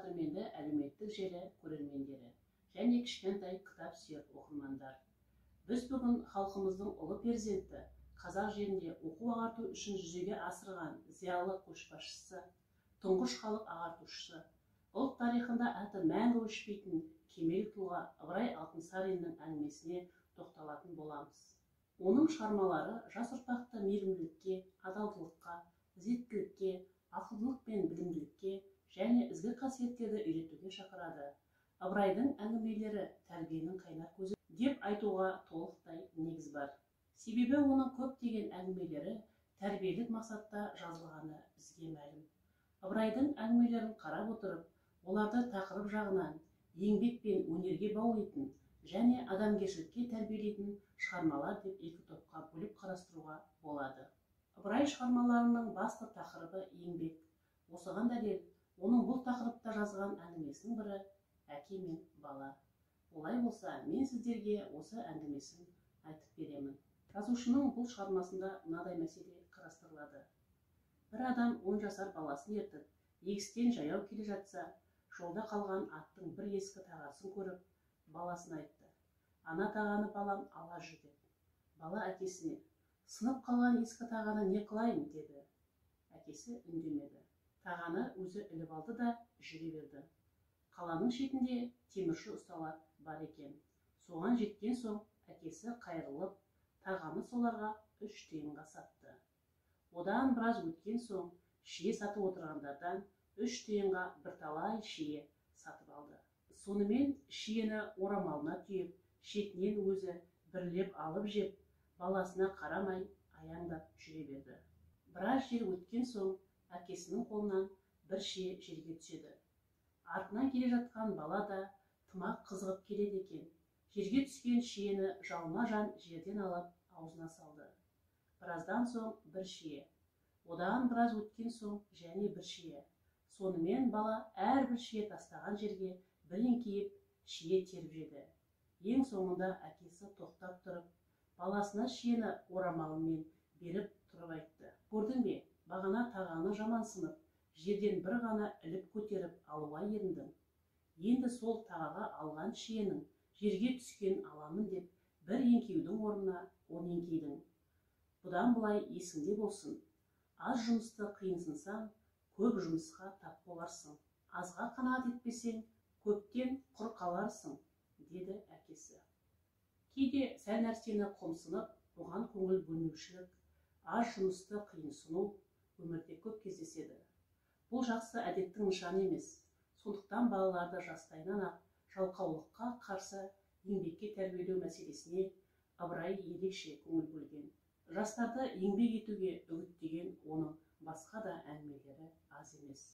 қадірменді әлеуметтік желі көрермендері және кішкентай кітап сүйер оқырмандар. Біз бүгін халқымыздың ұлы перзенті, қазақ жерінде оқу-ағарту үшін жүзеге асырған зиялы көшбасшысы, тұңғыш халық ағартушысы, ұлт тарихында аты мәңгі өшпейтін кемел тұлға Ыбырай Алтынсариннің әңгімесіне тоқталатын боламыз. Оның шығармалары жас ұрпақты мейірімділікке, адалдылыққа, ізеттілікке, ақылдылық пен білімділікке және ізгі қасиеттерді үйретуге шақырады. Ыбырайдың әңгімелері тәрбиенің қайнар көзі деп айтуға толықтай негіз бар. Себебі оның көптеген әңгімелері тәрбиелік мақсатта жазылғаны бізге мәлім. Ыбырайдың әңгімелерін қарап отырып, оларды тақырып жағынан еңбек пен өнерге баулитын және адамгершілікке тәрбиелейтін шығармалар деп екі топқа бөліп қарастыруға болады. Ыбырай шығармаларының басты тақырыбы еңбек. Осыған дәлел оның бұл тақырыпта жазған әңгімесінің бірі «Әке мен бала». Олай болса, мен сіздерге осы әңгімесін айтып беремін. Жазушының бұл шығармасында мынадай мәселе қарастырылады. Бір адам 10 жасар баласын ертіп, егістен жаяу келе жатса, жолда қалған аттың бір ескі тағасын көріп, баласына айтты: «Ана тағаны балам ала жүр» деп. Бала әкесіне: «Сынып қалған ескі тағаны не қылайын?» деді. Әкесі үндемеді. Тағаны өзі іліп алды да жүре берді. Қаланың шетінде темірші ұсталар бар екен. Соған жеткен соң әкесі қайырылып, тағаны соларға 3 тиынға сатты. Одан біраз өткен соң шие сатып отырғандардан 3 тиынға бірталай шие сатып алды. Сонымен шиені орамалына түйіп, шетінен өзі бірлеп алып жеп, баласына қарамай аяңдап жүре берді. Біраз жер өткен соң әкесінің қолынан бір шие жерге түседі. Артынан келе жатқан бала да тымақ қызығып келеді екен. Жерге түскен шиені жалма-жан жерден алып аузына салды. Біраздан соң бір шие, одан біраз өткен соң және бір шие. Сонымен бала әрбір шие тастаған жерге бір еңкейіп шие теріп жеді. Ең соңында әкесі тоқтап тұрып, баласына шиені орамалымен беріп тұрып айтты: «Көрдің бе, бағана тағаны жамансынып, жерден бір ғана іліп көтеріп алуға еріндің. Енді сол тағаға алған шиенің жерге түскен аламын деп бір еңкеудің орнына 10 еңкейдің. Бұдан былай есіңде болсын, аз жұмысты қиынсынсаң, көп жұмысқа тап боларсың. Азға қанағат етпесең, көптен құр қаларсың» деді әкесі. Кейде сәл нәрсені қомсынып, оған көңіл бөлмеушілік, аз жұмысты қиынсыну өмірде көп кездеседі. Бұл жақсы әдеттің нышаны емес. Сондықтан балаларды жастайынан-ақ жалқаулыққа қарсы еңбекке тәрбиелеу мәселесіне Ыбырай ерекше көңіл бөлген. Жастарды еңбек етуге үгіттеген оның басқа да әңгімелері аз емес.